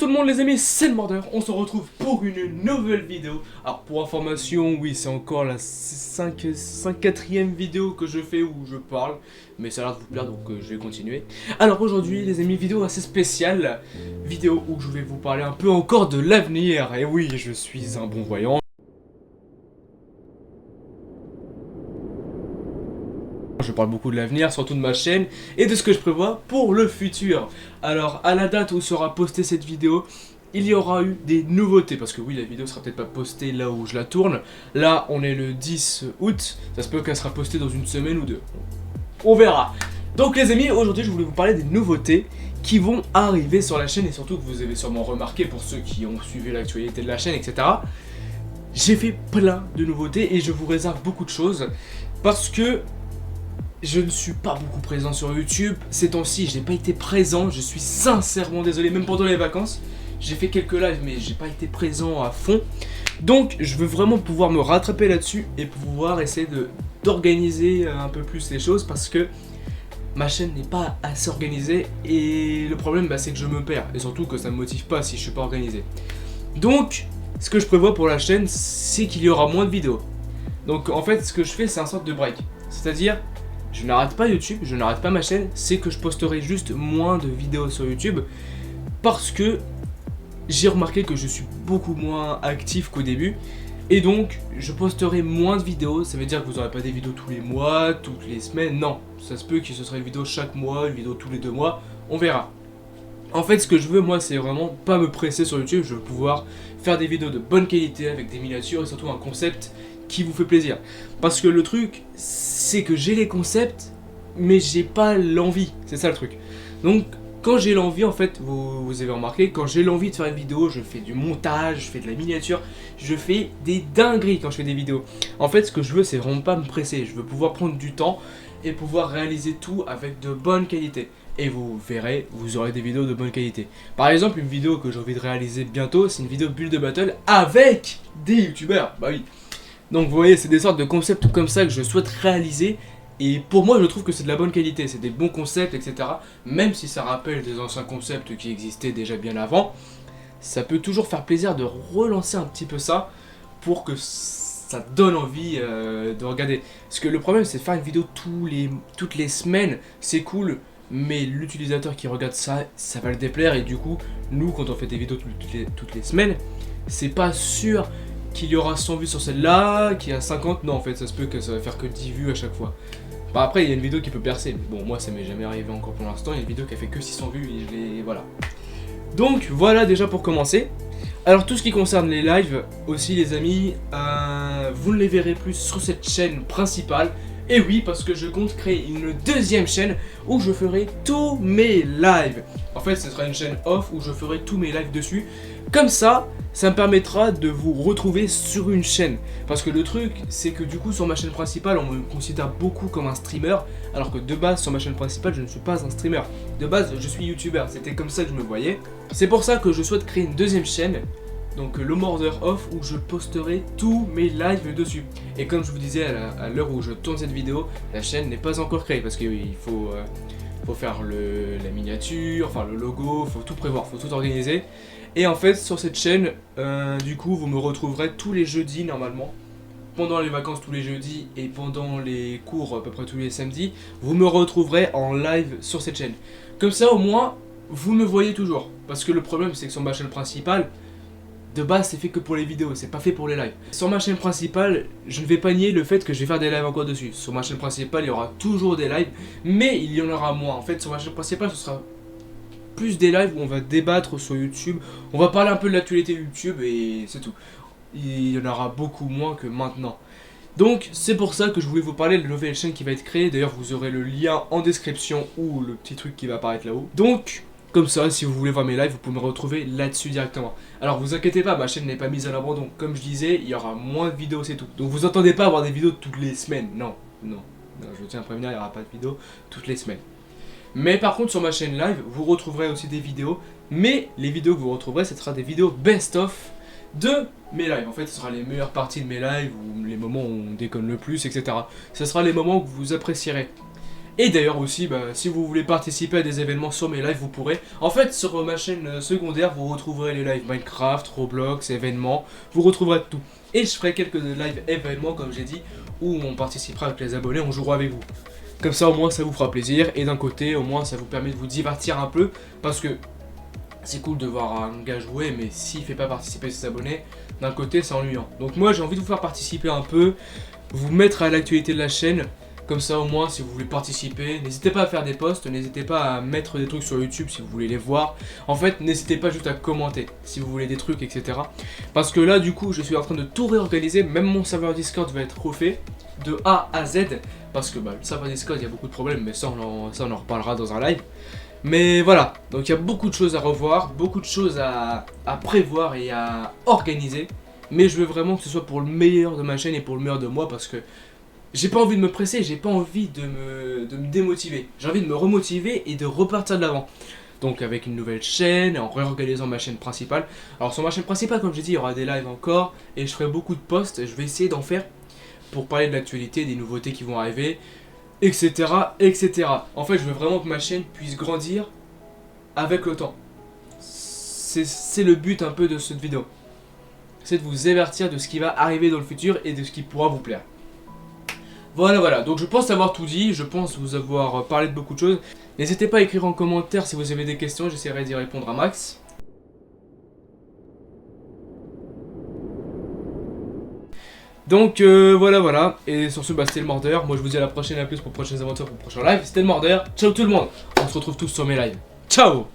tout le monde les amis, c'est le Mordeur, on se retrouve pour une nouvelle vidéo. Alors pour information, oui c'est encore la 4ème vidéo que je fais où je parle, mais ça a l'air de vous plaire donc je vais continuer. Alors aujourd'hui les amis, vidéo assez spéciale, vidéo où je vais vous parler un peu encore de l'avenir. Et oui, je suis un bon voyant. Je parle beaucoup de l'avenir, surtout de ma chaîne et de ce que je prévois pour le futur. Alors à la date où sera postée cette vidéo, il y aura eu des nouveautés. Parce que oui, la vidéo sera peut-être pas postée là où je la tourne. Là on est le 10 août, ça se peut qu'elle sera postée dans une semaine ou deux. On verra. Donc les amis, aujourd'hui je voulais vous parler des nouveautés qui vont arriver sur la chaîne. Et surtout que vous avez sûrement remarqué pour ceux qui ont suivi l'actualité de la chaîne, etc. J'ai fait plein de nouveautés et je vous réserve beaucoup de choses. Parce que je ne suis pas beaucoup présent sur YouTube. Ces temps-ci, je n'ai pas été présent. Je suis sincèrement désolé. Même pendant les vacances, j'ai fait quelques lives, mais j'ai pas été présent à fond. Donc, je veux vraiment pouvoir me rattraper là-dessus et pouvoir essayer d'organiser un peu plus les choses parce que ma chaîne n'est pas assez organisée. Et le problème, c'est que je me perds. Et surtout que ça me motive pas si je suis pas organisé. Donc, ce que je prévois pour la chaîne, c'est qu'il y aura moins de vidéos. Donc, en fait, ce que je fais, c'est un sorte de break. C'est-à-dire, je n'arrête pas YouTube, je n'arrête pas ma chaîne, c'est que je posterai juste moins de vidéos sur YouTube parce que j'ai remarqué que je suis beaucoup moins actif qu'au début et donc je posterai moins de vidéos. Ça veut dire que vous n'aurez pas des vidéos tous les mois, toutes les semaines, non, ça se peut que ce sera une vidéo chaque mois, une vidéo tous les 2 mois, on verra. En fait, ce que je veux moi, c'est vraiment pas me presser sur YouTube, je veux pouvoir faire des vidéos de bonne qualité avec des miniatures et surtout un concept qui vous fait plaisir. Parce que le truc, c'est que j'ai les concepts, mais j'ai pas l'envie. C'est ça le truc. Donc, quand j'ai l'envie, en fait, vous avez remarqué, quand j'ai l'envie de faire une vidéo, je fais du montage, je fais de la miniature, je fais des dingueries quand je fais des vidéos. En fait, ce que je veux, c'est vraiment pas me presser. Je veux pouvoir prendre du temps et pouvoir réaliser tout avec de bonne qualité. Et vous verrez, vous aurez des vidéos de bonne qualité. Par exemple, une vidéo que j'ai envie de réaliser bientôt, c'est une vidéo build de battle avec des youtubeurs. Bah oui. Donc vous voyez, c'est des sortes de concepts comme ça que je souhaite réaliser. Et pour moi, je trouve que c'est de la bonne qualité, c'est des bons concepts, etc. Même si ça rappelle des anciens concepts qui existaient déjà bien avant, ça peut toujours faire plaisir de relancer un petit peu ça pour que ça donne envie de regarder. Parce que le problème, c'est de faire une vidéo toutes les semaines, c'est cool, mais l'utilisateur qui regarde ça, ça va le déplaire. Et du coup, nous, quand on fait des vidéos toutes les semaines, c'est pas sûr qu'il y aura 100 vues sur celle-là, qu'il y a 50, non en fait ça se peut que ça va faire que 10 vues à chaque fois. Bah après il y a une vidéo qui peut percer, mais bon moi ça m'est jamais arrivé encore pour l'instant, il y a une vidéo qui a fait que 600 vues et je l'ai... voilà. Donc voilà déjà pour commencer. Alors tout ce qui concerne les lives aussi les amis, vous ne les verrez plus sur cette chaîne principale. Et oui, parce que je compte créer une deuxième chaîne où je ferai tous mes lives. En fait, ce sera une chaîne off où je ferai tous mes lives dessus. Comme ça, ça me permettra de vous retrouver sur une chaîne. Parce que le truc, c'est que du coup, sur ma chaîne principale, on me considère beaucoup comme un streamer. Alors que de base, sur ma chaîne principale, je ne suis pas un streamer. De base, je suis youtubeur. C'était comme ça que je me voyais. C'est pour ça que je souhaite créer une deuxième chaîne. Donc le Mordeur Off où je posterai tous mes lives dessus. Et comme je vous disais à l'heure où je tourne cette vidéo, la chaîne n'est pas encore créée parce qu'il faut faire la miniature, enfin le logo, faut tout prévoir, faut tout organiser. Et en fait sur cette chaîne, du coup vous me retrouverez tous les jeudis normalement. Pendant les vacances tous les jeudis et pendant les cours à peu près tous les samedis, vous me retrouverez en live sur cette chaîne. Comme ça au moins vous me voyez toujours. Parce que le problème c'est que sur ma chaîne principale, de base c'est fait que pour les vidéos, c'est pas fait pour les lives. Sur ma chaîne principale, je ne vais pas nier le fait que je vais faire des lives encore dessus. Sur ma chaîne principale, il y aura toujours des lives, mais il y en aura moins. En fait, sur ma chaîne principale, ce sera plus des lives où on va débattre sur YouTube. On va parler un peu de l'actualité YouTube et c'est tout. Il y en aura beaucoup moins que maintenant. Donc c'est pour ça que je voulais vous parler de la nouvelle chaîne qui va être créée. D'ailleurs, vous aurez le lien en description ou le petit truc qui va apparaître là-haut. Donc... comme ça, si vous voulez voir mes lives, vous pouvez me retrouver là-dessus directement. Alors vous inquiétez pas, ma chaîne n'est pas mise à l'abandon. Comme je disais, il y aura moins de vidéos, c'est tout. Donc vous entendez pas avoir des vidéos toutes les semaines. Non, je tiens à prévenir, il n'y aura pas de vidéos toutes les semaines. Mais par contre, sur ma chaîne live, vous retrouverez aussi des vidéos. Mais les vidéos que vous retrouverez, ce sera des vidéos best-of de mes lives. En fait, ce sera les meilleures parties de mes lives, ou les moments où on déconne le plus, etc. Ce sera les moments que vous apprécierez. Et d'ailleurs aussi, si vous voulez participer à des événements sur mes lives, vous pourrez. En fait, sur ma chaîne secondaire, vous retrouverez les lives Minecraft, Roblox, événements, vous retrouverez tout. Et je ferai quelques lives événements, comme j'ai dit, où on participera avec les abonnés, on jouera avec vous. Comme ça, au moins, ça vous fera plaisir. Et d'un côté, au moins, ça vous permet de vous divertir un peu. Parce que c'est cool de voir un gars jouer, mais s'il fait pas participer ses abonnés, d'un côté, c'est ennuyant. Donc moi, j'ai envie de vous faire participer un peu, vous mettre à l'actualité de la chaîne. Comme ça, au moins, si vous voulez participer, n'hésitez pas à faire des posts, n'hésitez pas à mettre des trucs sur YouTube si vous voulez les voir. En fait, n'hésitez pas juste à commenter si vous voulez des trucs, etc. Parce que là, du coup, je suis en train de tout réorganiser. Même mon serveur Discord va être refait de A à Z. Parce que le serveur Discord, il y a beaucoup de problèmes, mais ça, on en reparlera dans un live. Mais voilà, donc il y a beaucoup de choses à revoir, beaucoup de choses à prévoir et à organiser. Mais je veux vraiment que ce soit pour le meilleur de ma chaîne et pour le meilleur de moi, parce que j'ai pas envie de me presser, j'ai pas envie de me démotiver. J'ai envie de me remotiver et de repartir de l'avant. Donc avec une nouvelle chaîne, en réorganisant ma chaîne principale. Alors sur ma chaîne principale, comme j'ai dit, il y aura des lives encore. Et je ferai beaucoup de posts, et je vais essayer d'en faire pour parler de l'actualité, des nouveautés qui vont arriver, etc. etc. En fait, je veux vraiment que ma chaîne puisse grandir avec le temps. C'est le but un peu de cette vidéo. C'est de vous avertir de ce qui va arriver dans le futur et de ce qui pourra vous plaire. Voilà, donc je pense avoir tout dit, je pense vous avoir parlé de beaucoup de choses. N'hésitez pas à écrire en commentaire si vous avez des questions, j'essaierai d'y répondre à max. Donc voilà, et sur ce c'était le Mordeur, moi je vous dis à la prochaine, à plus pour prochaines aventures, pour le prochain live, c'était le Mordeur, ciao tout le monde, on se retrouve tous sur mes lives, ciao.